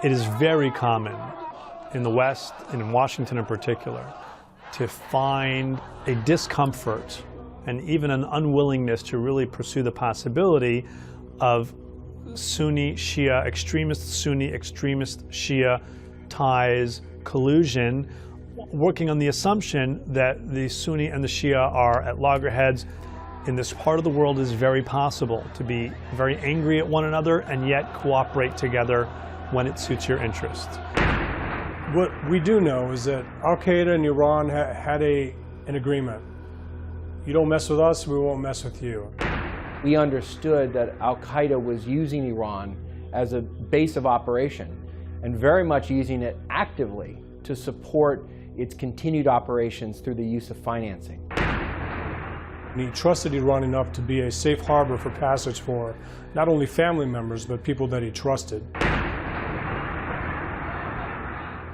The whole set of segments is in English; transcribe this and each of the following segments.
It is very common in the West, and in Washington in particular, to find a discomfort and even an unwillingness to really pursue the possibility of Sunni extremist Shia ties, collusion, working on the assumption that the Sunni and the Shia are at loggerheads. In this part of the world, it is very possible to be very angry at one another and yet cooperate together when it suits your interest. What we do know is that Al-Qaeda and Iran had an agreement. You don't mess with us, we won't mess with you. We understood that Al-Qaeda was using Iran as a base of operation and very much using it actively to support its continued operations through the use of financing. And he trusted Iran enough to be a safe harbor for passage for not only family members, but people that he trusted.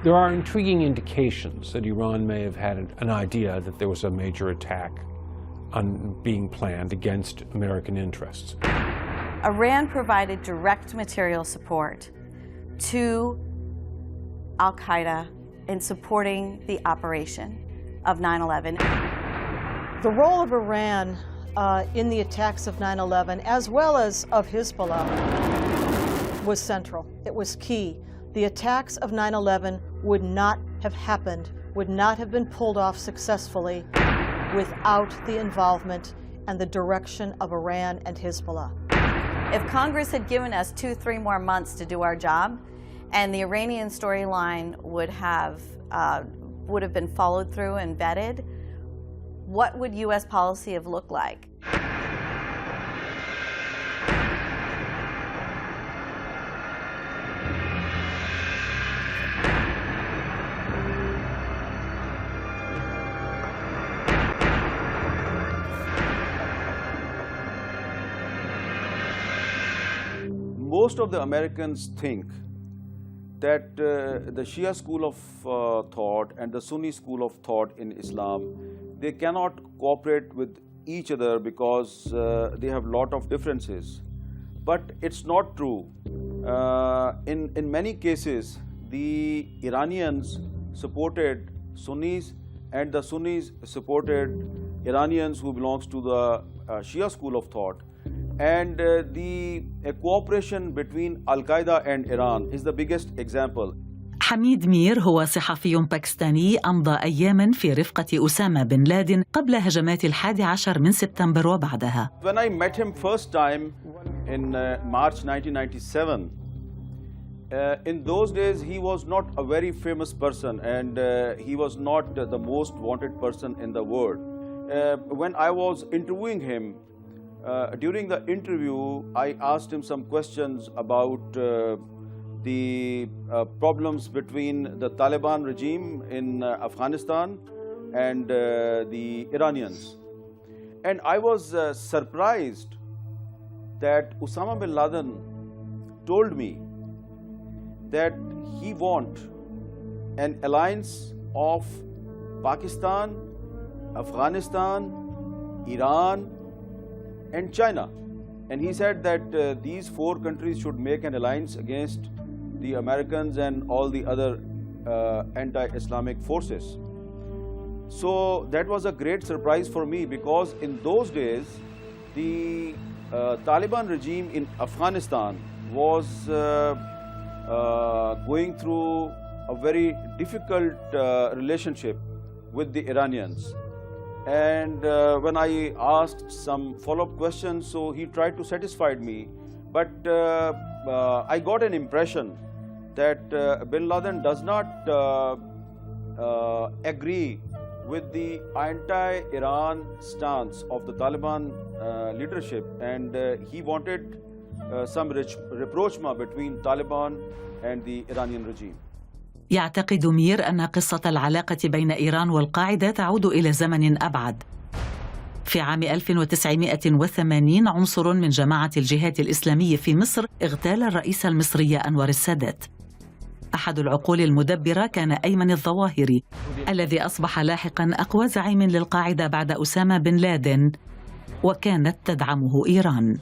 There are intriguing indications that Iran may have had an idea that there was a major attack being planned against American interests. Iran provided direct material support to Al-Qaeda in supporting the operation of 9/11. The role of Iran in the attacks of 9/11, as well as of Hezbollah, was central. It was key. The attacks of 9/11 would not have happened, would not have been pulled off successfully without the involvement and the direction of Iran and Hezbollah. If Congress had given us 2-3 more months to do our job, and the Iranian storyline would have been followed through and vetted, what would U.S. policy have looked like? Most of the Americans think that the Shia school of thought and the Sunni school of thought in Islam, they cannot cooperate with each other because they have a lot of differences. But it's not true. In many cases, the Iranians supported Sunnis and the Sunnis supported Iranians who belongs to the Shia school of thought. And the cooperation between Al-Qaeda and Iran is the biggest example. حميد مير هو صحفي باكستاني أمضى أياماً في رفقة أسامة بن لادن قبل هجمات 11 من سبتمبر وبعدها. When I met him first time in March 1997, in those days he was not a very famous person and he was not the most wanted person in the world. When I was interviewing him, during the interview, I asked him some questions about the problems between the Taliban regime in Afghanistan and the Iranians. And I was surprised that Osama bin Laden told me that he wants an alliance of Pakistan, Afghanistan, Iran, and China. And he said that these 4 countries should make an alliance against the Americans and all the other anti-Islamic forces. So that was a great surprise for me because in those days, the Taliban regime in Afghanistan was going through a very difficult relationship with the Iranians. And when I asked some follow-up questions, so he tried to satisfy me. But I got an impression that bin Laden does not agree with the anti-Iran stance of the Taliban leadership. And he wanted some rapprochement between Taliban and the Iranian regime. يعتقد مير أن قصة العلاقة بين إيران والقاعدة تعود إلى زمن أبعد. في عام 1980 عنصر من جماعة الجهاد الإسلامي في مصر اغتال الرئيس المصري أنور السادات. أحد العقول المدبرة كان أيمن الظواهري الذي أصبح لاحقاً أقوى زعيم للقاعدة بعد أسامة بن لادن، وكانت تدعمه إيران.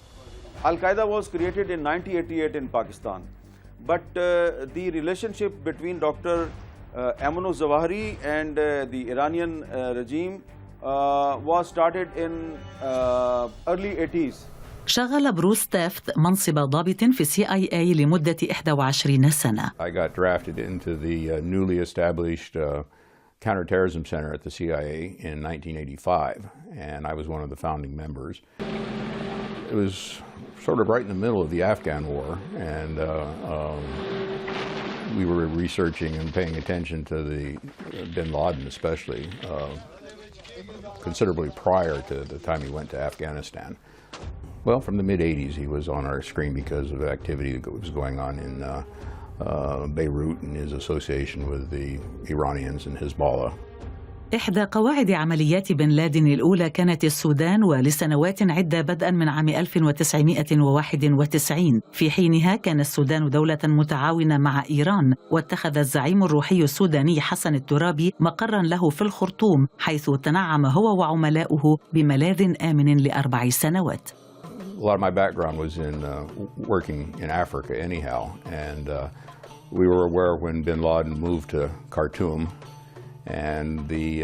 Al-Qaeda was created in 1988 in Pakistan. but the relationship between Dr. Ayman al-Zawahiri and the Iranian regime was started in early 80s. شغل بروس تافت منصب ضابط في CIA لمدة 21 سنة. I got drafted into the newly established counterterrorism center at the CIA in 1985, and I was one of the founding members. It was sort of right in the middle of the Afghan war, and we were researching and paying attention to the bin Laden especially, considerably prior to the time he went to Afghanistan. Well, from the mid-'80s he was on our screen because of activity that was going on in Beirut and his association with the Iranians and Hezbollah. إحدى قواعد عمليات بن لادن الأولى كانت السودان، ولسنوات عدة بدءا من عام 1991. في حينها كان السودان دولة متعاونة مع إيران، واتخذ الزعيم الروحي السوداني حسن الترابي مقرا له في الخرطوم، حيث تنعم هو وعملاؤه بملاذ آمن ل4 سنوات. A lot of my background was in working in Africa anyhow, and we were aware when bin Laden moved to Khartoum, and the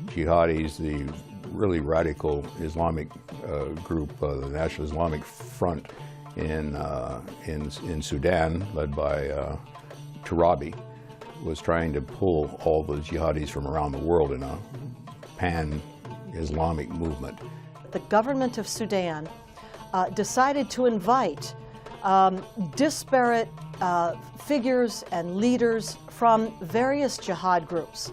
jihadis, the really radical Islamic group, the National Islamic Front in Sudan, led by Turabi, was trying to pull all the jihadis from around the world in a pan-Islamic movement. The government of Sudan decided to invite disparate figures and leaders from various jihad groups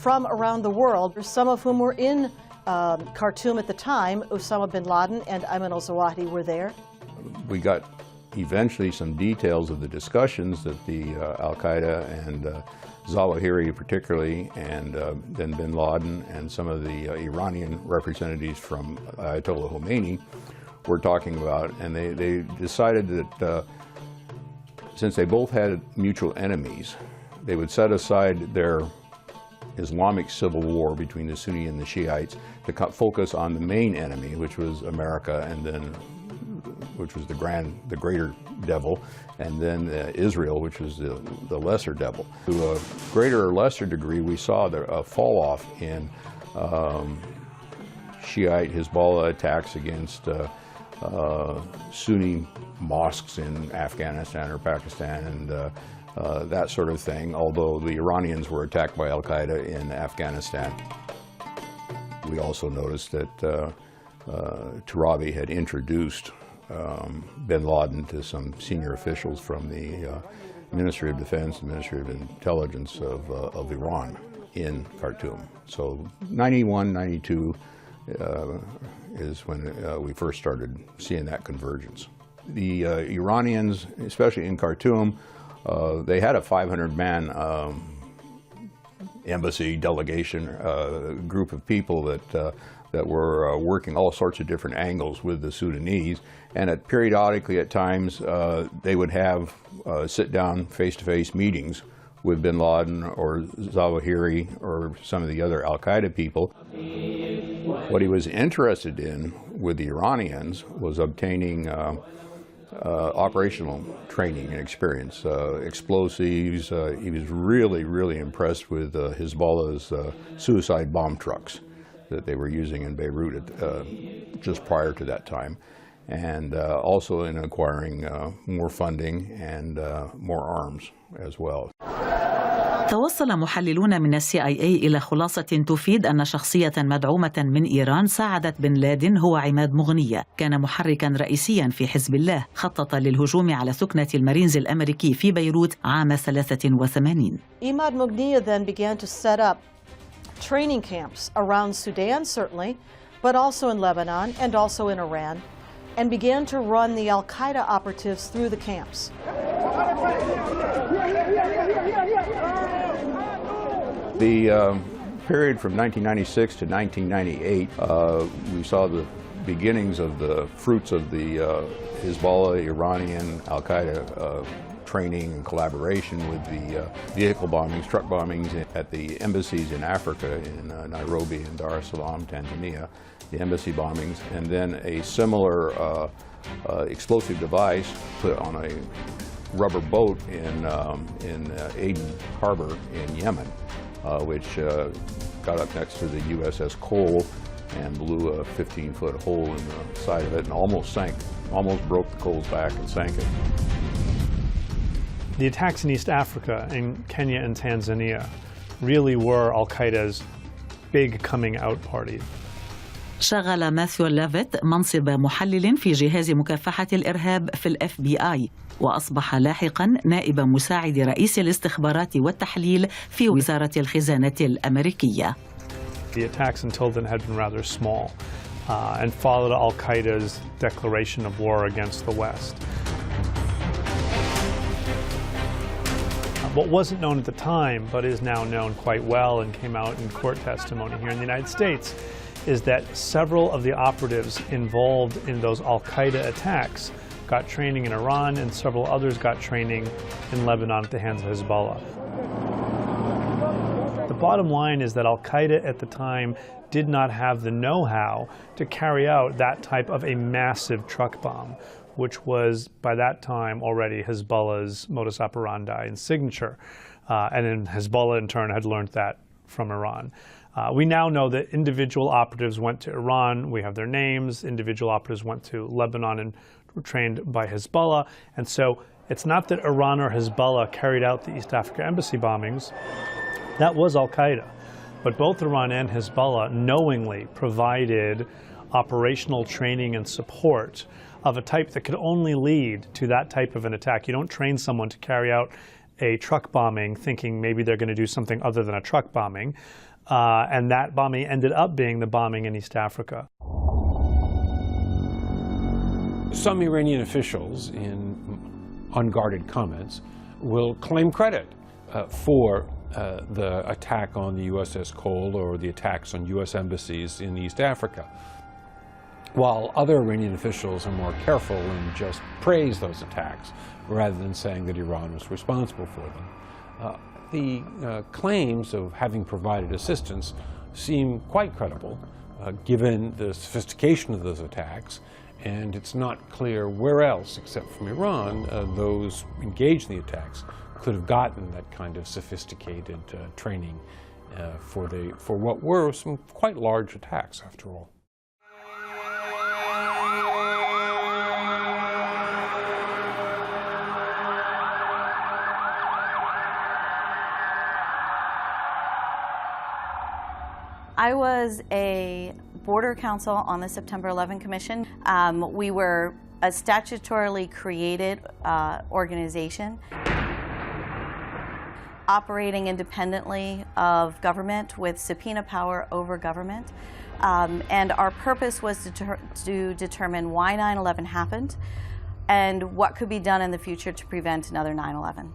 from around the world, some of whom were in Khartoum at the time. Osama bin Laden and Ayman al-Zawahiri were there. We got eventually some details of the discussions that the al-Qaeda and Zawahiri particularly, and then bin Laden and some of the Iranian representatives from Ayatollah Khomeini were talking about, and they decided that since they both had mutual enemies, they would set aside their Islamic civil war between the Sunni and the Shiites to focus on the main enemy, which was America, and then which was the greater devil, and then Israel, which was the lesser devil. To a greater or lesser degree, we saw a fall off in Shiite Hezbollah attacks against Sunni mosques in Afghanistan or Pakistan, and that sort of thing, although the Iranians were attacked by al-Qaeda in Afghanistan. We also noticed that Turabi had introduced bin Laden to some senior officials from the Ministry of Defense and Ministry of Intelligence of Iran in Khartoum. So 91, 92 is when we first started seeing that convergence. The Iranians, especially in Khartoum, they had a 500-man embassy delegation group of people that were working all sorts of different angles with the Sudanese, and periodically at times they would have sit-down face-to-face meetings with bin Laden or Zawahiri or some of the other al-Qaeda people. What he was interested in with the Iranians was obtaining operational training and experience, explosives. He was really, really impressed with Hezbollah's suicide bomb trucks that they were using in Beirut just prior to that time, and also in acquiring more funding and more arms as well. توصل محللون من CIA إلى خلاصة تفيد أن شخصية مدعومة من إيران ساعدت بن لادن هو عماد مغنية، كان محركا رئيسيا في حزب الله، خطط للهجوم على سكنة المارينز الأمريكي في بيروت عام 83. Imad Mughniya then began to set up training camps around Sudan, certainly, but also in Lebanon and also in Iran, and began to run the al-Qaeda operatives through the camps. The period from 1996 to 1998, we saw the beginnings of the fruits of the Hezbollah, Iranian, al-Qaeda training and collaboration with the vehicle bombings, truck bombings at the embassies in Africa, in Nairobi and Dar es Salaam, Tanzania, the embassy bombings, and then a similar explosive device put on a rubber boat in Aden Harbor in Yemen, which got up next to the USS Cole and blew a 15-foot hole in the side of it and almost sank, almost broke the Cole's back and sank it. The attacks in East Africa, in Kenya and Tanzania, really were al-Qaeda's big coming out party. شغل ماثيو ليفيت منصب محلل في جهاز مكافحة الإرهاب في FBI، وأصبح لاحقاً نائب مساعد رئيس الاستخبارات والتحليل في وزارة الخزانة الأمريكية. The attacks until then had been rather small and followed al-Qaeda's declaration of war against the West. What wasn't known at the time, but is now known quite well and came out in court testimony here in the United States, is that several of the operatives involved in those al-Qaeda attacks got training in Iran, and several others got training in Lebanon at the hands of Hezbollah. The bottom line is that al-Qaeda at the time did not have the know-how to carry out that type of a massive truck bomb, which was, by that time, already Hezbollah's modus operandi and signature. And then Hezbollah, in turn, had learned that from Iran. We now know that individual operatives went to Iran. We have their names. Individual operatives went to Lebanon and were trained by Hezbollah. And so it's not that Iran or Hezbollah carried out the East Africa embassy bombings. That was al-Qaeda. But both Iran and Hezbollah knowingly provided operational training and support of a type that could only lead to that type of an attack. You don't train someone to carry out a truck bombing thinking maybe they're going to do something other than a truck bombing. And that bombing ended up being the bombing in East Africa. Some Iranian officials, in unguarded comments, will claim credit for the attack on the USS Cole or the attacks on U.S. embassies in East Africa, while other Iranian officials are more careful and just praise those attacks rather than saying that Iran was responsible for them. The claims of having provided assistance seem quite credible, given the sophistication of those attacks, and it's not clear where else, except from Iran, those engaged in the attacks could have gotten that kind of sophisticated training for what were some quite large attacks, after all. I was a border counsel on the September 11 Commission. We were a statutorily created organization operating independently of government with subpoena power over government. And our purpose was to determine why 9/11 happened and what could be done in the future to prevent another 9/11.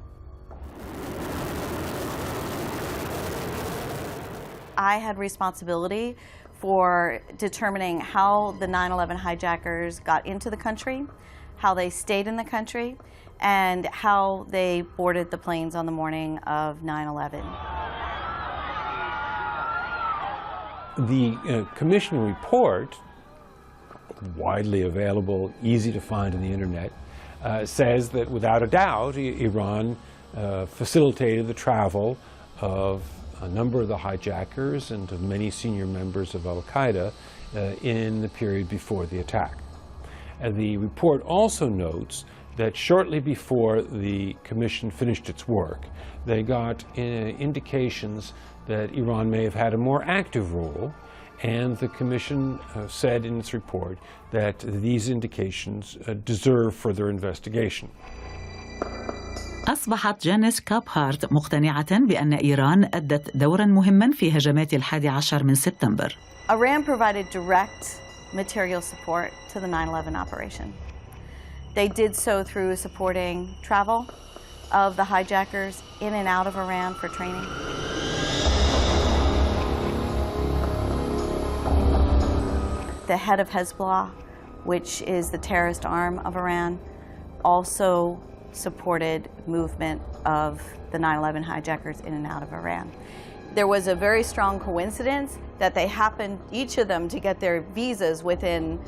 I had responsibility for determining how the 9/11 hijackers got into the country, how they stayed in the country, and how they boarded the planes on the morning of 9/11. The Commission report, widely available, easy to find on the internet, says that without a doubt Iran facilitated the travel of a number of the hijackers and of many senior members of al-Qaeda in the period before the attack. And the report also notes that shortly before the Commission finished its work, they got indications that Iran may have had a more active role, and the Commission said in its report that these indications deserve further investigation. أصبحت جانيس كابهارت مقتنعة بأن إيران أدت دورا مهما في هجمات 11 من سبتمبر. Iran provided direct material support to the 9/11 operation. They did so through supporting travel of the hijackers in and out of Iran for training. The head of Hezbollah, which is the terrorist arm of Iran, also supported movement of the 9/11 hijackers in and out of Iran. There was a very strong coincidence that they happened, each of them, to get their visas within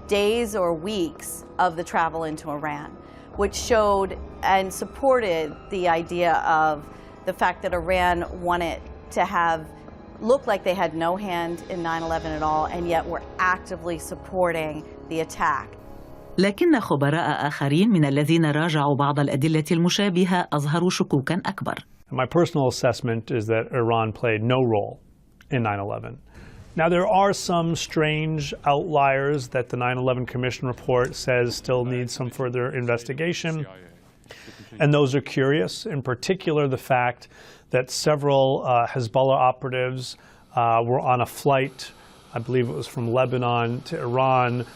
days or weeks of the travel into Iran. which showed and supported the idea of the fact that Iran wanted to look like they had no hand in 9/11 at all, and yet were actively supporting the attack. لكن خبراء آخرين من الذين راجعوا بعض الأدلة المشابهة أظهروا شكوكاً أكبر. My personal assessment is that Iran played no role in 9/11. Now, there are some strange outliers that the 9/11 Commission report says still needs some further investigation, and those are curious. In particular, the fact that several Hezbollah operatives were on a flight, I believe it was from Lebanon to Iran,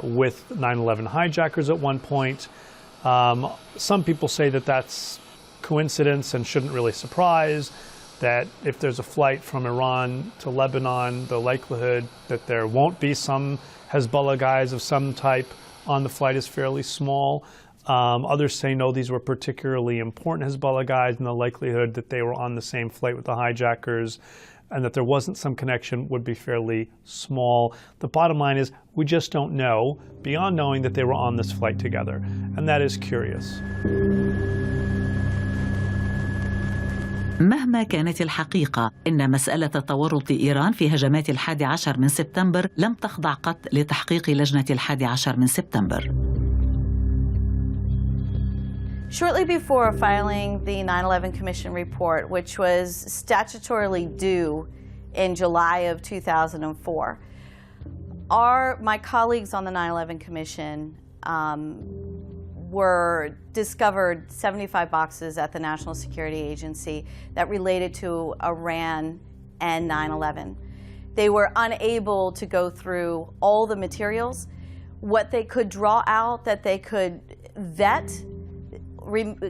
with 9/11 hijackers at one point. Some people say that that's coincidence and shouldn't really surprise, that if there's a flight from Iran to Lebanon, the likelihood that there won't be some Hezbollah guys of some type on the flight is fairly small. Others say no, these were particularly important Hezbollah guys, and the likelihood that they were on the same flight with the hijackers and that there wasn't some connection would be fairly small. The bottom line is we just don't know, beyond knowing that they were on this flight together, and that is curious. مهما كانت الحقيقة، إن مسألة تورط إيران في هجمات 11 من سبتمبر لم تخضع قط لتحقيق لجنة 11 من سبتمبر. Shortly before filing the 9/11 Commission report, which was statutorily due in July of 2004, my colleagues on the 9/11 Commission discovered 75 boxes at the National Security Agency that related to Iran and 9/11. They were unable to go through all the materials. What they could draw out that they could vet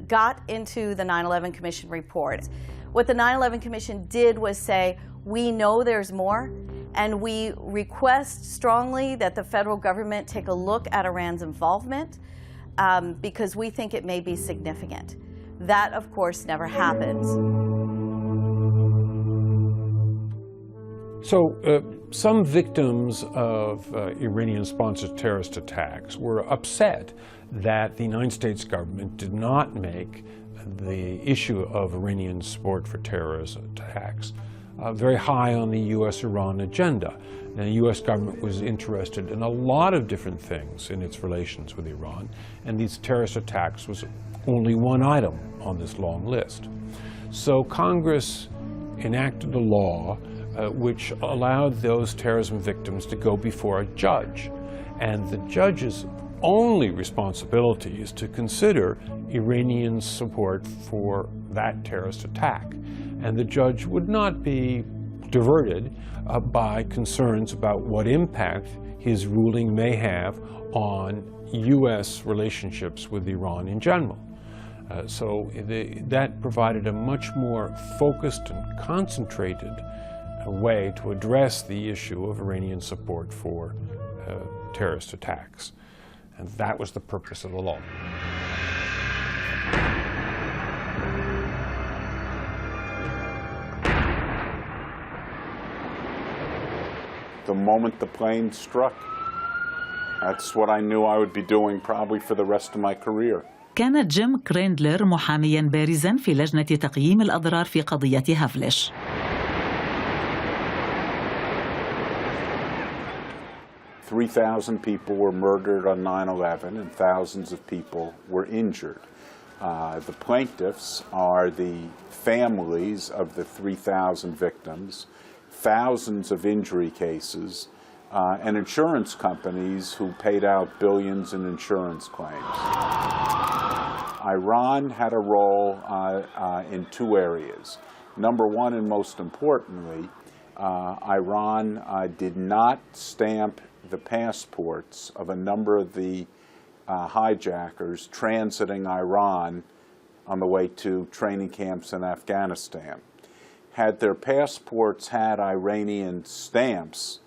got into the 9/11 Commission report. What the 9/11 Commission did was say, we know there's more, and we request strongly that the federal government take a look at Iran's involvement because we think it may be significant. That, of course, never happens. So some victims of Iranian-sponsored terrorist attacks were upset that the United States government did not make the issue of Iranian support for terrorist attacks very high on the U.S.-Iran agenda. And the U.S. government was interested in a lot of different things in its relations with Iran, and these terrorist attacks was only one item on this long list. So Congress enacted a law which allowed those terrorism victims to go before a judge, and the judge's only responsibility is to consider Iranian support for that terrorist attack. And the judge would not be diverted by concerns about what impact his ruling may have on U.S. relationships with Iran in general. So that provided a much more focused and concentrated way to address the issue of Iranian support for terrorist attacks. And that was the purpose of the law. The moment the plane struck, that's what I knew I would be doing probably for the rest of my career. كان جيم كريندلر محامياً بارزاً في لجنة تقييم الأضرار في قضية هافلش. 3,000 people were murdered on 9/11 and thousands of people were injured. The plaintiffs are the families of the 3,000 victims, thousands of injury cases, and insurance companies who paid out billions in insurance claims. Iran had a role in two areas. Number one, and most importantly, Iran did not stamp the passports of a number of the hijackers transiting Iran on the way to training camps in Afghanistan. Had their passports had Iranian stamps,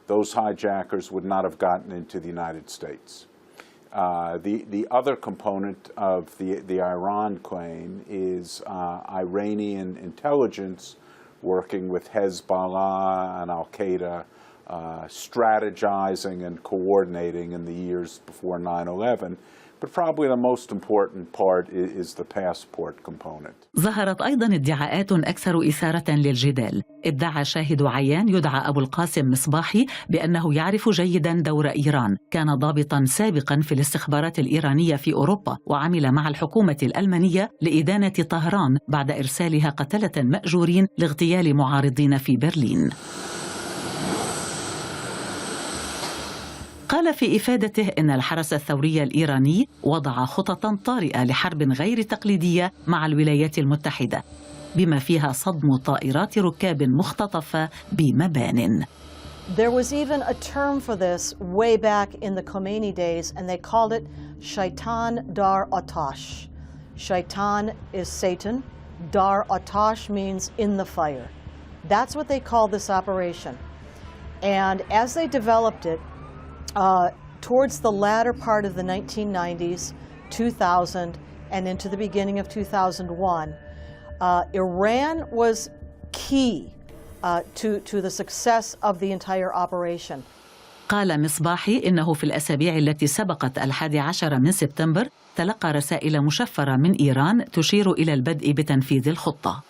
those hijackers would not have gotten into the United States. The other component of the Iran claim is Iranian intelligence working with Hezbollah and Al-Qaeda strategizing and coordinating in the years before 9/11. But probably the most important part is the passport component. ظهرت أيضا ادعاءات أكثر إثارة للجدال. ادعى شاهد عيان يدعى أبو القاسم مصباحي بأنه يعرف جيدا دور إيران، كان ضابطا سابقا في الاستخبارات الإيرانية في أوروبا وعمل مع الحكومة الألمانية لإدانة طهران بعد إرسالها قتلة مأجورين لاغتيال معارضين في برلين. قال في إفادته إن الحرس الثوري الإيراني وضع خططاً طارئة لحرب غير تقليدية مع الولايات المتحدة، بما فيها صدم طائرات ركاب مختطفة بمبان. There was even a term for this way back in the Khomeini days, and they called it Shaitan Dar Atash. Shaitan is Satan. Dar Atash means in the fire. That's what they called this operation. And as they developed it, towards the latter part of the 1990s, 2000, and into the beginning of 2001, Iran was key to the success of the entire operation. قال مصباحي إنه في الأسابيع التي سبقت 11 من سبتمبر تلقى رسائل مشفرة من إيران تشير إلى البدء بتنفيذ الخطة.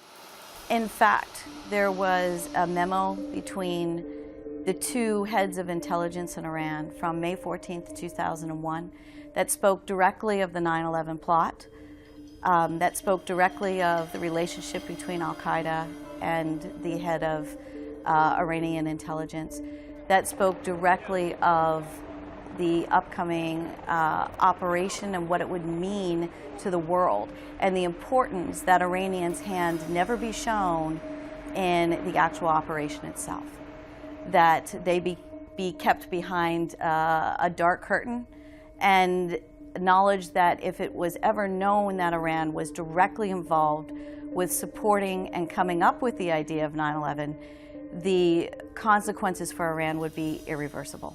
In fact, there was a memo between the two heads of intelligence in Iran from May 14th, 2001, that spoke directly of the 9/11 plot, that spoke directly of the relationship between al-Qaeda and the head of Iranian intelligence, that spoke directly of the upcoming operation and what it would mean to the world, and the importance that Iranians' hand never be shown in the actual operation itself, that they be kept behind a dark curtain, and knowledge that if it was ever known that Iran was directly involved with supporting and coming up with the idea of 9/11, the consequences for Iran would be irreversible.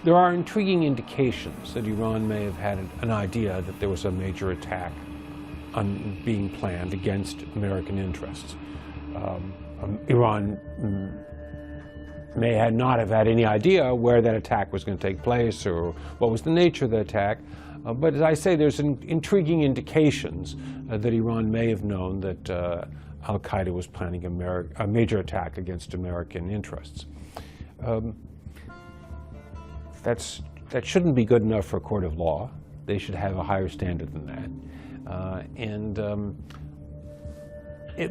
There are intriguing indications that Iran may have had an idea that there was a major attack being planned against American interests. Iran may not have had any idea where that attack was going to take place or what was the nature of the attack. But as I say, there's intriguing indications that Iran may have known that al-Qaeda was planning a major attack against American interests. That shouldn't be good enough for a court of law. They should have a higher standard than that.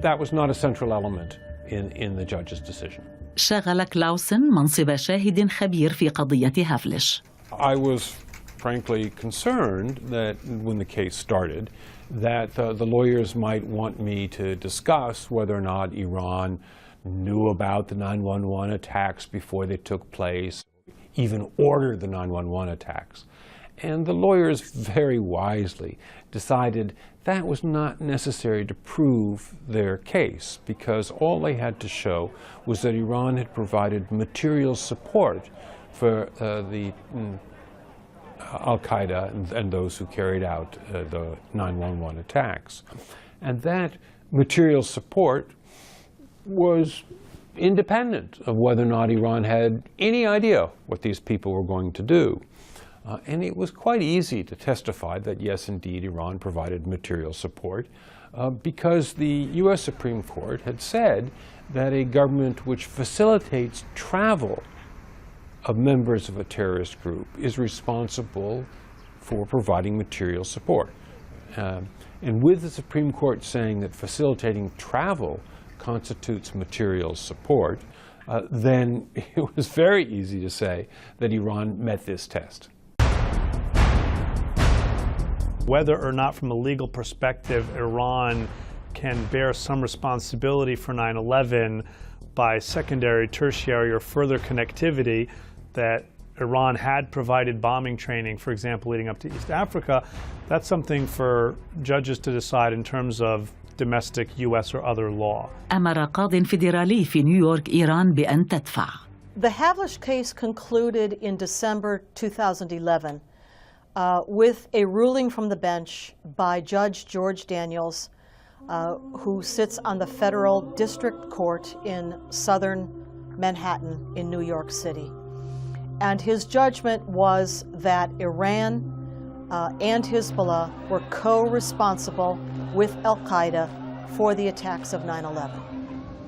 That was not a central element in the judge's decision. شغل كلاوسن منصب شاهد خبير في قضية هافلش. I was frankly concerned that when the case started, that the lawyers might want me to discuss whether or not Iran knew about the 9/11 attacks before they took place, even ordered the 9/11 attacks. And the lawyers very wisely decided that was not necessary to prove their case, because all they had to show was that Iran had provided material support for the al-Qaeda and those who carried out the 9/11 attacks. And that material support was independent of whether or not Iran had any idea what these people were going to do. And it was quite easy to testify that, yes, indeed, Iran provided material support because the U.S. Supreme Court had said that a government which facilitates travel of members of a terrorist group is responsible for providing material support. And with the Supreme Court saying that facilitating travel constitutes material support, then it was very easy to say that Iran met this test. Whether or not from a legal perspective Iran can bear some responsibility for 9/11 by secondary, tertiary, or further connectivity, that Iran had provided bombing training, for example, leading up to East Africa, that's something for judges to decide in terms of domestic U.S. or other law. أمر قاض فيدرالي في نيويورك إيران بأن تدفع. The Havlish case concluded in December 2011 with a ruling from the bench by Judge George Daniels, who sits on the Federal District Court in southern Manhattan in New York City. And his judgment was that Iran and Hezbollah were co-responsible with al-Qaeda for the attacks of 9/11.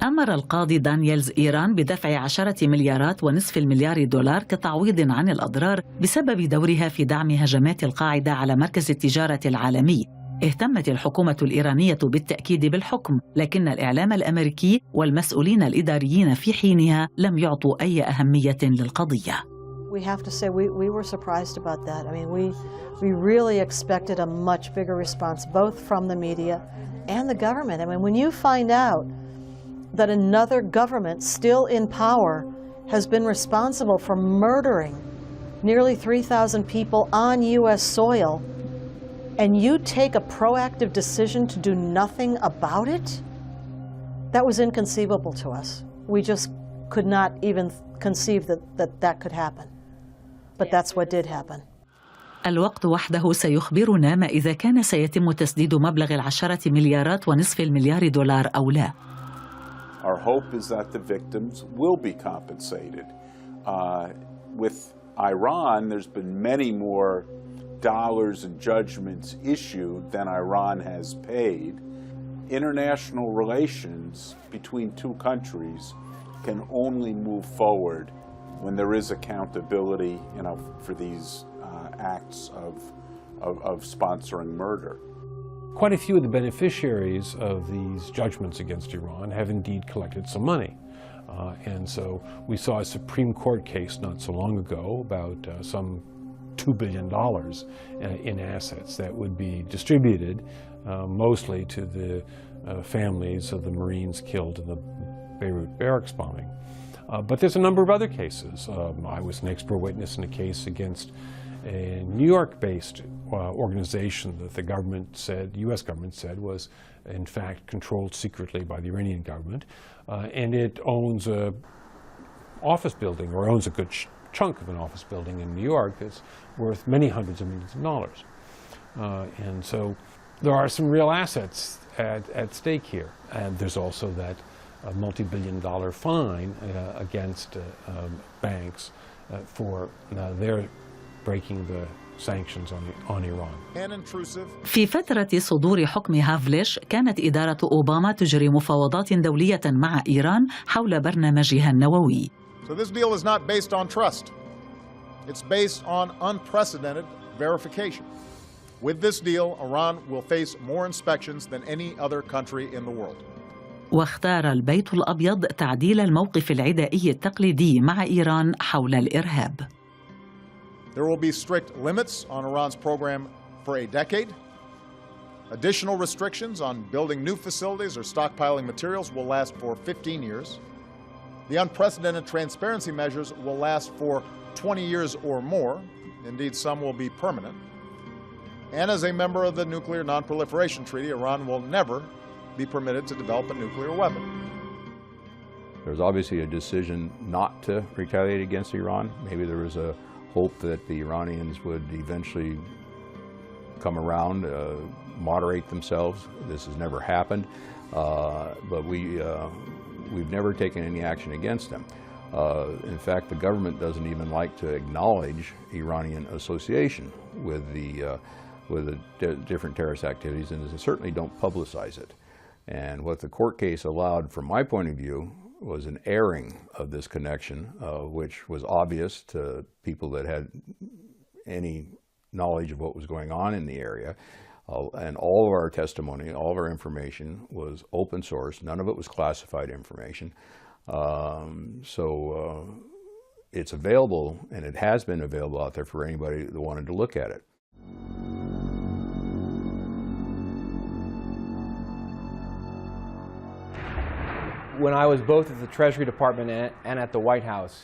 أمر القاضي دانييلز إيران بدفع 10 مليارات ونصف المليار دولار كتعويض عن الأضرار بسبب دورها في دعم هجمات القاعدة على مركز التجارة العالمي. اهتمت الحكومة الإيرانية بالتأكيد بالحكم، لكن الإعلام الأمريكي والمسؤولين الإداريين في حينها لم يعطوا أي أهمية للقضية. We have to say we were surprised about that. I mean, we really expected a much bigger response, both from the media and the government. I mean, when you find out that another government still in power has been responsible for murdering nearly 3,000 people on U.S. soil, and you take a proactive decision to do nothing about it, that was inconceivable to us. We just could not even conceive that could happen. But that's what did happen. الوقت وحده سيخبرنا ما إذا كان سيتم تسديد مبلغ 10 مليارات ونصف المليار دولار أو لا. Our hope is that the victims will be compensated. With Iran, there's been many more dollars and judgments issued than Iran has paid. International relations between two countries can only move forward when there is accountability, for these acts of sponsoring murder. Quite a few of the beneficiaries of these judgments against Iran have indeed collected some money. And so we saw a Supreme Court case not so long ago about some $2 billion in assets that would be distributed mostly to the families of the Marines killed in the Beirut barracks bombing. But there's a number of other cases. I was an expert witness in a case against a New York-based organization that the government said, U.S. government said, was in fact controlled secretly by the Iranian government, and it owns a office building, or owns a good chunk of an office building in New York that's worth many hundreds of millions of dollars. And so there are some real assets at stake here, and there's also that multi-billion-dollar fine against banks for their breaking the sanctions on Iran. في فترة صدور حكم هافليش كانت إدارة أوباما تجري مفاوضات دولية مع إيران حول برنامجها النووي. So this deal is not based on trust. It's based on unprecedented verification. With this deal, Iran will face more inspections than any other country in the world. واختار البيت الأبيض تعديل الموقف العدائي التقليدي مع إيران حول الإرهاب. There will be strict limits on Iran's program for a decade. Additional restrictions on building new facilities or stockpiling materials will last for 15 years. The unprecedented transparency measures will last for 20 years or more. Indeed, some will be permanent. And as a member of the Nuclear Non-Proliferation Treaty, Iran will never be permitted to develop a nuclear weapon. There's obviously a decision not to retaliate against Iran. Maybe there was a hope that the Iranians would eventually come around, moderate themselves. This has never happened, but we've never taken any action against them. In fact, the government doesn't even like to acknowledge Iranian association with the different terrorist activities, and they certainly don't publicize it. And what the court case allowed, from my point of view, was an airing of this connection, which was obvious to people that had any knowledge of what was going on in the area. And all of our testimony, all of our information was open source. None of it was classified information. So it's available, and it has been available out there for anybody that wanted to look at it. When I was both at the Treasury Department and at the White House,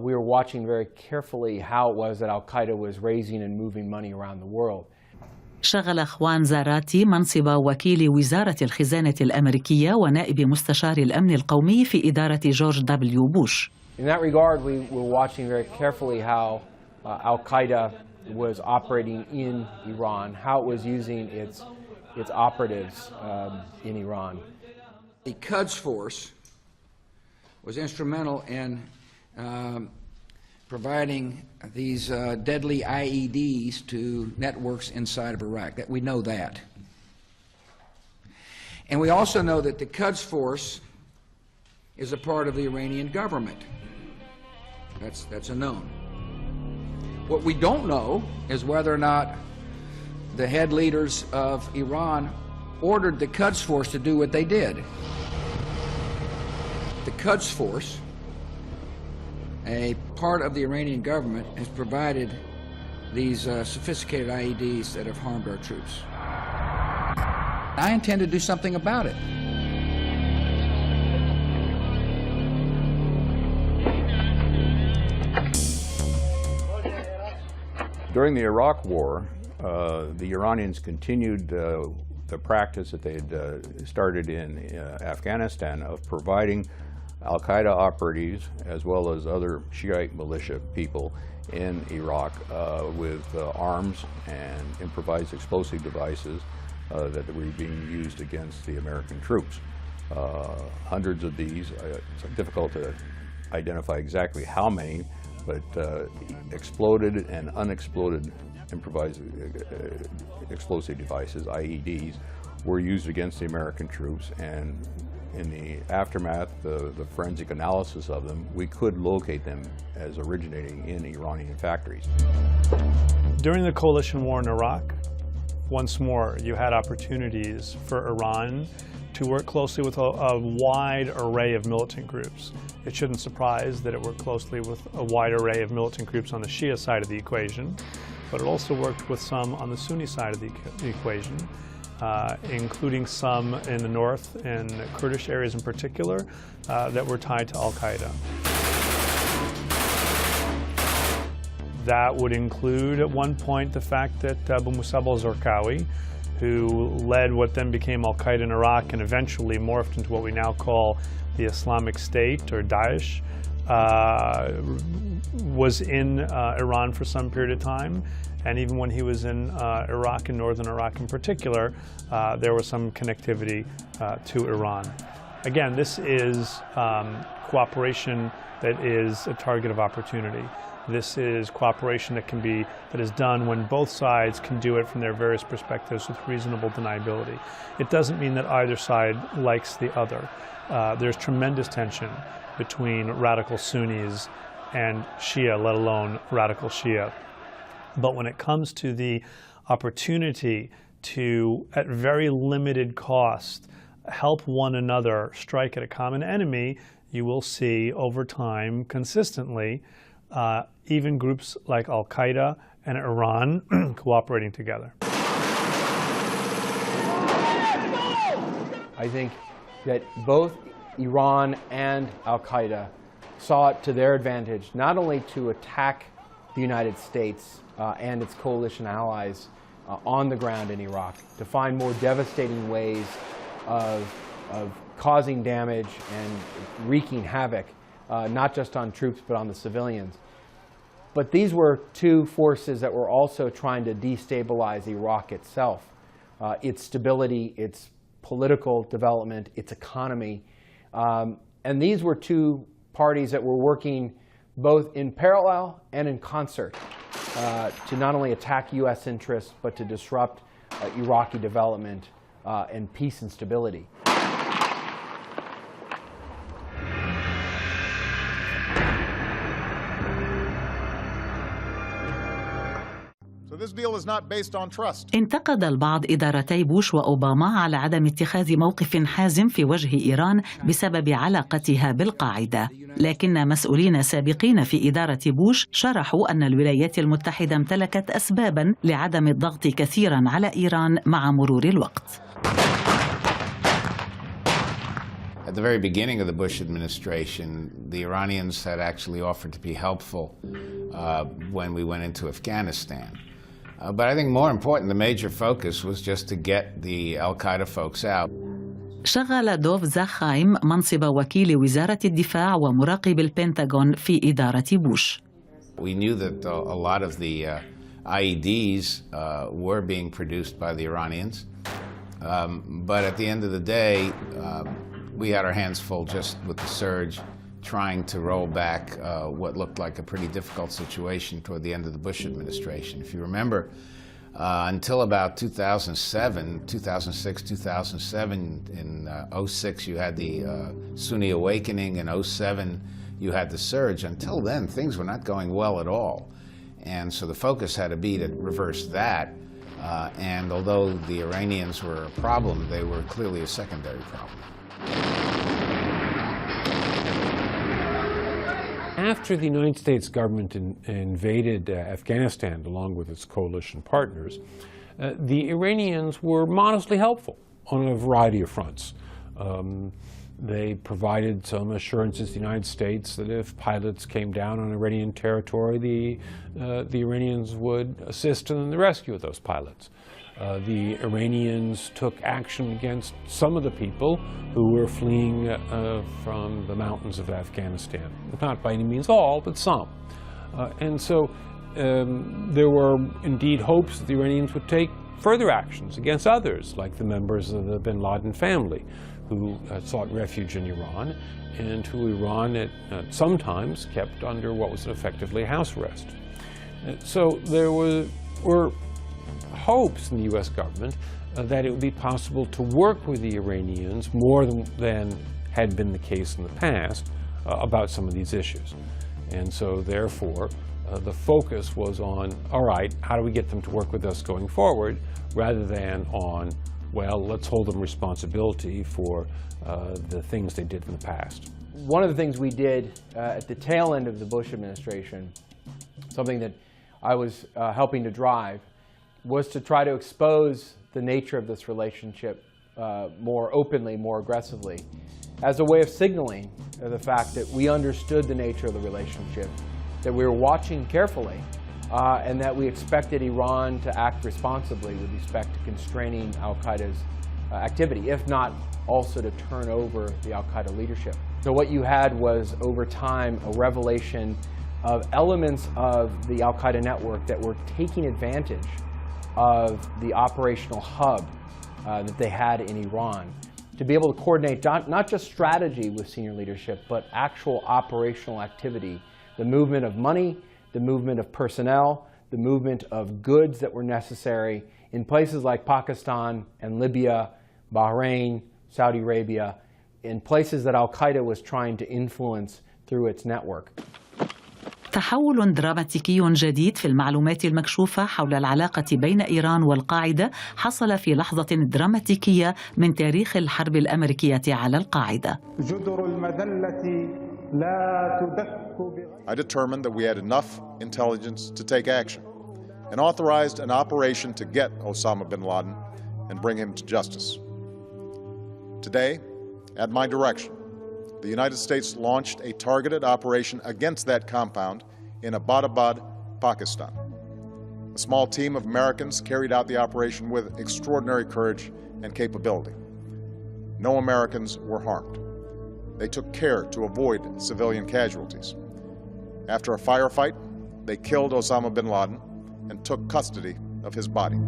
we were watching very carefully how it was that al-Qaeda was raising and moving money around the world. شغل خوان زاراتي منصب وكيل وزارة الخزانة الأمريكية ونائب مستشار الأمن القومي في إدارة جورج دبليو بوش. In that regard, we were watching very carefully how al-Qaeda was operating in Iran, how it was using its operatives in Iran. A Quds force was instrumental in providing these deadly IEDs to networks inside of Iraq. That we know that. And we also know that the Quds Force is a part of the Iranian government. That's a known. What we don't know is whether or not the head leaders of Iran ordered the Quds Force to do what they did. The Quds Force, a part of the Iranian government, has provided these sophisticated IEDs that have harmed our troops. I intend to do something about it. During the Iraq War, the Iranians continued the practice that they had started in Afghanistan of providing al-Qaeda operatives as well as other Shiite militia people in Iraq with arms and improvised explosive devices that were being used against the American troops. Hundreds of these, it's difficult to identify exactly how many, but exploded and unexploded improvised explosive devices, IEDs, were used against the American troops, and in the aftermath, the forensic analysis of them, we could locate them as originating in Iranian factories. During the coalition war in Iraq, once more, you had opportunities for Iran to work closely with a wide array of militant groups. It shouldn't surprise that it worked closely with a wide array of militant groups on the Shia side of the equation, but it also worked with some on the Sunni side of the equation, including some in the north and Kurdish areas in particular that were tied to al-Qaeda. That would include at one point the fact that Abu Musab al-Zarqawi, who led what then became al-Qaeda in Iraq and eventually morphed into what we now call the Islamic State or Daesh, was in Iran for some period of time. And even when he was in Iraq and northern Iraq in particular, there was some connectivity to Iran. Again, this is cooperation that is a target of opportunity. This is cooperation that is done when both sides can do it from their various perspectives with reasonable deniability. It doesn't mean that either side likes the other. There's tremendous tension between radical Sunnis and Shia, let alone radical Shia. But when it comes to the opportunity to, at very limited cost, help one another strike at a common enemy, you will see over time, consistently, even groups like al-Qaeda and Iran cooperating together. I think that both Iran and al-Qaeda saw it to their advantage not only to attack the United States and its coalition allies on the ground in Iraq, to find more devastating ways of causing damage and wreaking havoc, not just on troops but on the civilians. But these were two forces that were also trying to destabilize Iraq itself, its stability, its political development, its economy. And these were two parties that were working both in parallel and in concert to not only attack U.S. interests, but to disrupt Iraqi development and peace and stability. This deal is not based on trust. انتقد البعض إدارتي بوش وأوباما على عدم اتخاذ موقف حازم في وجه إيران بسبب علاقتها بالقاعدة، لكن مسؤولين سابقين في إدارة بوش شرحوا أن الولايات المتحدة امتلكت أسباباً لعدم الضغط كثيراً على إيران مع مرور الوقت. At the very beginning of the Bush administration, the Iranians had actually offered to be helpful when we went into Afghanistan. But I think more important, the major focus was just to get the al-Qaeda folks out. شغل دوف زاخايم منصب وكيل وزارة الدفاع ومراقب البنتاغون في إدارة بوش. We knew that a lot of the IEDs were being produced by the Iranians. But at the end of the day, we had our hands full just with the surge trying to roll back what looked like a pretty difficult situation toward the end of the Bush administration. If you remember, until about 2007, 2006, 2007, in 06 you had the Sunni awakening, in 07 you had the surge. Until then, things were not going well at all. And so the focus had to be to reverse that. And although the Iranians were a problem, they were clearly a secondary problem. After the United States government invaded Afghanistan along with its coalition partners, the Iranians were modestly helpful on a variety of fronts. They provided some assurances to the United States that if pilots came down on Iranian territory, the Iranians would assist in the rescue of those pilots. The Iranians took action against some of the people who were fleeing from the mountains of Afghanistan. Not by any means all, but some. And so there were indeed hopes that the Iranians would take further actions against others, like the members of the bin Laden family, who sought refuge in Iran, and who Iran at sometimes kept under what was effectively house arrest. So there were hopes in the U.S. government that it would be possible to work with the Iranians more than had been the case in the past about some of these issues. And so therefore, the focus was on, all right, how do we get them to work with us going forward, rather than on, well, let's hold them responsibility for the things they did in the past. One of the things we did at the tail end of the Bush administration, something that I was helping to drive, was to try to expose the nature of this relationship more openly, more aggressively, as a way of signaling the fact that we understood the nature of the relationship, that we were watching carefully, and that we expected Iran to act responsibly with respect to constraining al-Qaeda's activity, if not also to turn over the al-Qaeda leadership. So what you had was, over time, a revelation of elements of the al-Qaeda network that were taking advantage of the operational hub that they had in Iran, to be able to coordinate not just strategy with senior leadership, but actual operational activity, the movement of money, the movement of personnel, the movement of goods that were necessary in places like Pakistan and Libya, Bahrain, Saudi Arabia, in places that al-Qaeda was trying to influence through its network. تحول دراماتيكي جديد في المعلومات المكشوفة حول العلاقة بين إيران والقاعدة حصل في لحظة دراماتيكية من تاريخ الحرب الأمريكية على القاعدة. I determined that we had enough intelligence to take action and authorized an operation to get Osama bin Laden and bring him to justice. Today, at my direction, the United States launched a targeted operation against that compound in Abbottabad, Pakistan. A small team of Americans carried out the operation with extraordinary courage and capability. No Americans were harmed. They took care to avoid civilian casualties. After a firefight, they killed Osama bin Laden and took custody of his body.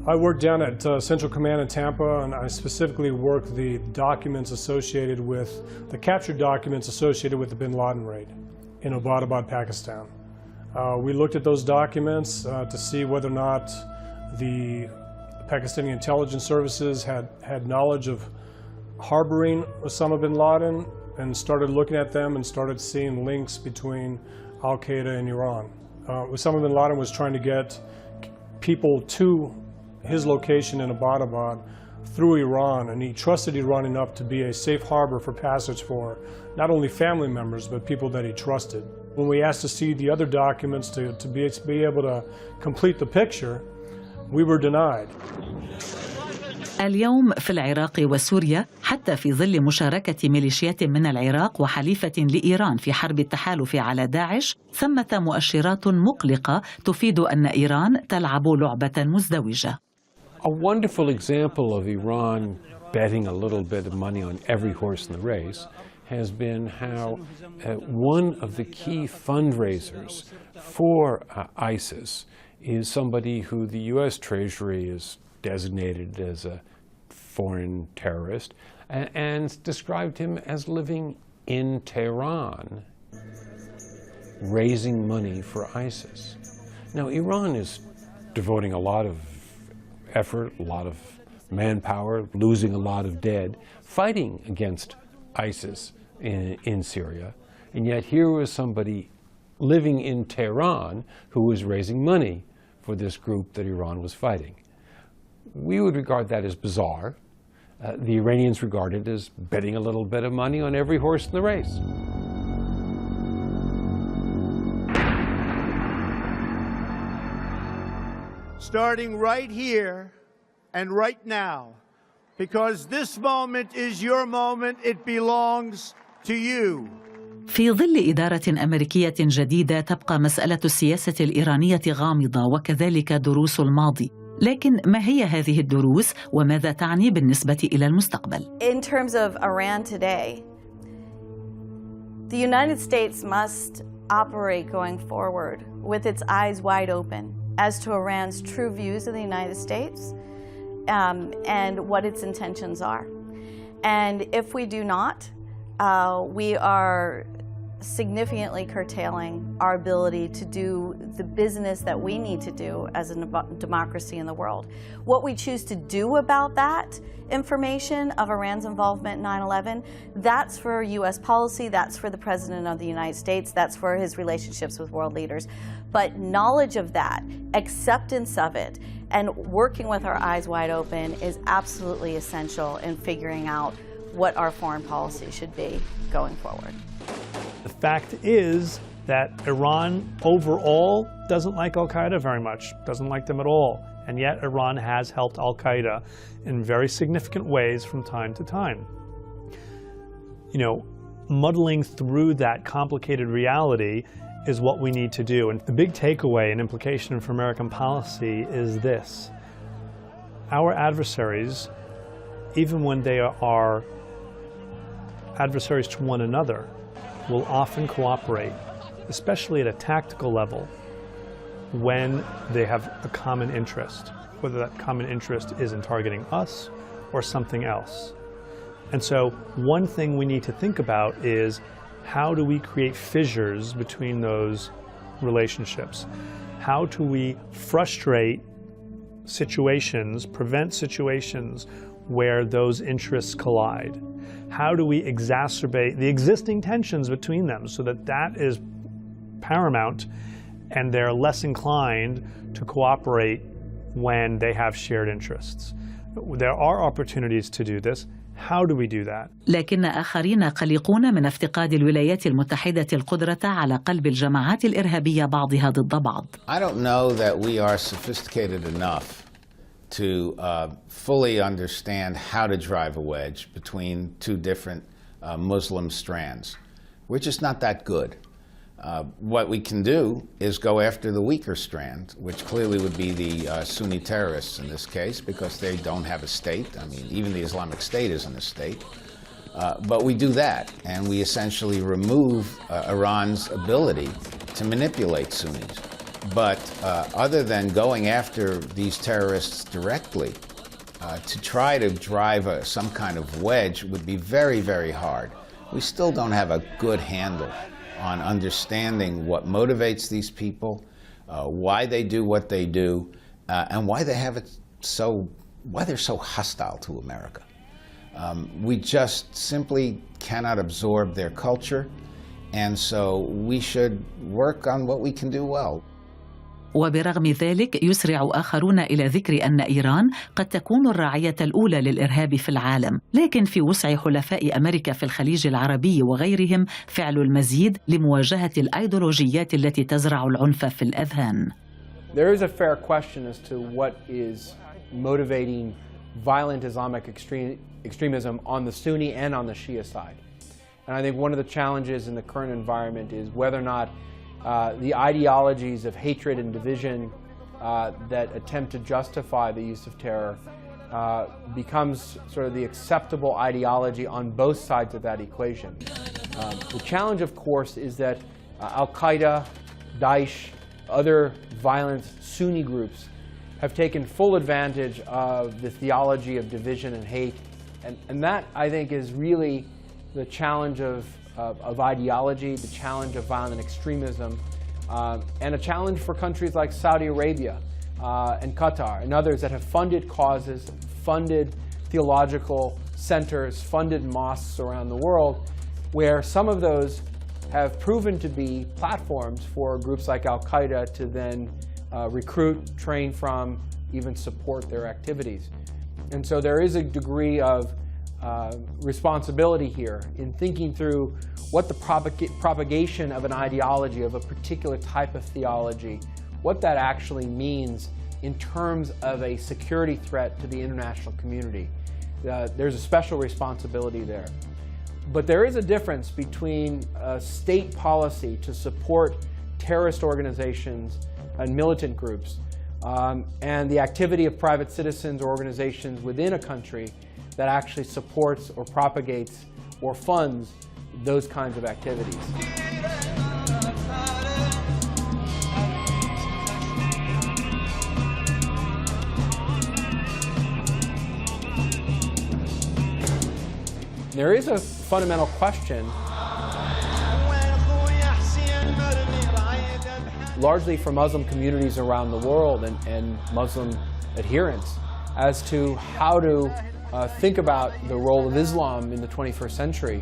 I worked down at Central Command in Tampa, and I specifically worked the documents associated with, the captured documents associated with the bin Laden raid in Abbottabad, Pakistan. We looked at those documents to see whether or not the Pakistani intelligence services had knowledge of harboring Osama bin Laden, and started looking at them and started seeing links between al-Qaeda and Iran. Osama bin Laden was trying to get people to his location in Abbottabad through Iran, and he trusted Iran enough to be a safe harbor for passage for not only family members, but people that he trusted. When we asked to see the other documents to be able to complete the picture, we were denied. اليوم في العراق وسوريا، حتى في ظل مشاركة ميليشيات من العراق وحليفة لإيران في حرب التحالف على داعش، ثمة مؤشرات مقلقة تفيد أن إيران تلعب لعبة مزدوجة. A wonderful example of Iran betting a little bit of money on every horse in the race has been how one of the key fundraisers for ISIS is somebody who the U.S. Treasury has designated as a foreign terrorist, and described him as living in Tehran, raising money for ISIS. Now, Iran is devoting a lot of effort, a lot of manpower, losing a lot of dead, fighting against ISIS in Syria, and yet here was somebody living in Tehran who was raising money for this group that Iran was fighting. We would regard that as bizarre. The Iranians regard it as betting a little bit of money on every horse in the race. Starting right here and right now, because this moment is your moment, it belongs to you. في ظل إدارة أمريكية جديدة تبقى مسألة السياسة الإيرانية غامضة وكذلك دروس الماضي. لكن ما هي هذه الدروس وماذا تعني بالنسبة إلى المستقبل؟ In terms of Iran today, the United States must operate going forward with its eyes wide open as to Iran's true views of the United States and what its intentions are. And if we do not, we are significantly curtailing our ability to do the business that we need to do as a democracy in the world. What we choose to do about that information of Iran's involvement in 9/11, that's for U.S. policy, that's for the President of the United States, that's for his relationships with world leaders. But knowledge of that, acceptance of it, and working with our eyes wide open is absolutely essential in figuring out what our foreign policy should be going forward. The fact is that Iran overall doesn't like al-Qaeda very much, doesn't like them at all. And yet Iran has helped al-Qaeda in very significant ways from time to time. You know, muddling through that complicated reality is what we need to do. And the big takeaway and implication for American policy is this. Our adversaries, even when they are adversaries to one another, will often cooperate, especially at a tactical level, when they have a common interest, whether that common interest is in targeting us or something else. And so one thing we need to think about is, how do we create fissures between those relationships? How do we frustrate situations, prevent situations where those interests collide? How do we exacerbate the existing tensions between them so that that is paramount and they're less inclined to cooperate when they have shared interests? There are opportunities to do this. How do we do that? لكن آخرين قلقون من افتقاد الولايات المتحدة القدرة على قلب الجماعات الإرهابية بعضها ضد بعض. I don't know that we are sophisticated enough to fully understand how to drive a wedge between two different Muslim strands. We're just not that good. What we can do is go after the weaker strand, which clearly would be the Sunni terrorists in this case, because they don't have a state. I mean, even the Islamic State isn't a state. But we do that, and we essentially remove Iran's ability to manipulate Sunnis. But other than going after these terrorists directly, to try to drive some kind of wedge would be very, very hard. We still don't have a good handle on understanding what motivates these people, why they do what they do, and why they're so hostile to America. We just simply cannot absorb their culture, and so we should work on what we can do well. وبرغم ذلك يسرع آخرون إلى ذكر أن إيران قد تكون الراعية الأولى للإرهاب في العالم، لكن في وسع حلفاء أمريكا في الخليج العربي وغيرهم فعل المزيد لمواجهة الأيديولوجيات التي تزرع العنف في الأذهان. There is a fair question as to what is motivating violent Islamic extremism on the Sunni and on the Shia side. And I think one of the challenges in the current environment is whether or not the ideologies of hatred and division that attempt to justify the use of terror becomes sort of the acceptable ideology on both sides of that equation. The challenge, of course, is that al-Qaeda, Daesh, other violent Sunni groups have taken full advantage of the theology of division and hate And that, I think, is really the challenge of ideology, the challenge of violent extremism, and a challenge for countries like Saudi Arabia and Qatar and others that have funded causes, funded theological centers, funded mosques around the world, where some of those have proven to be platforms for groups like al-Qaeda to then recruit, train from, even support their activities. And so there is a degree of responsibility here in thinking through what the propagation of an ideology, of a particular type of theology, what that actually means in terms of a security threat to the international community. There's a special responsibility there. But there is a difference between state policy to support terrorist organizations and militant groups and the activity of private citizens or organizations within a country that actually supports or propagates or funds those kinds of activities. There is a fundamental question, largely for Muslim communities around the world and Muslim adherents, as to how to think about the role of Islam in the 21st century.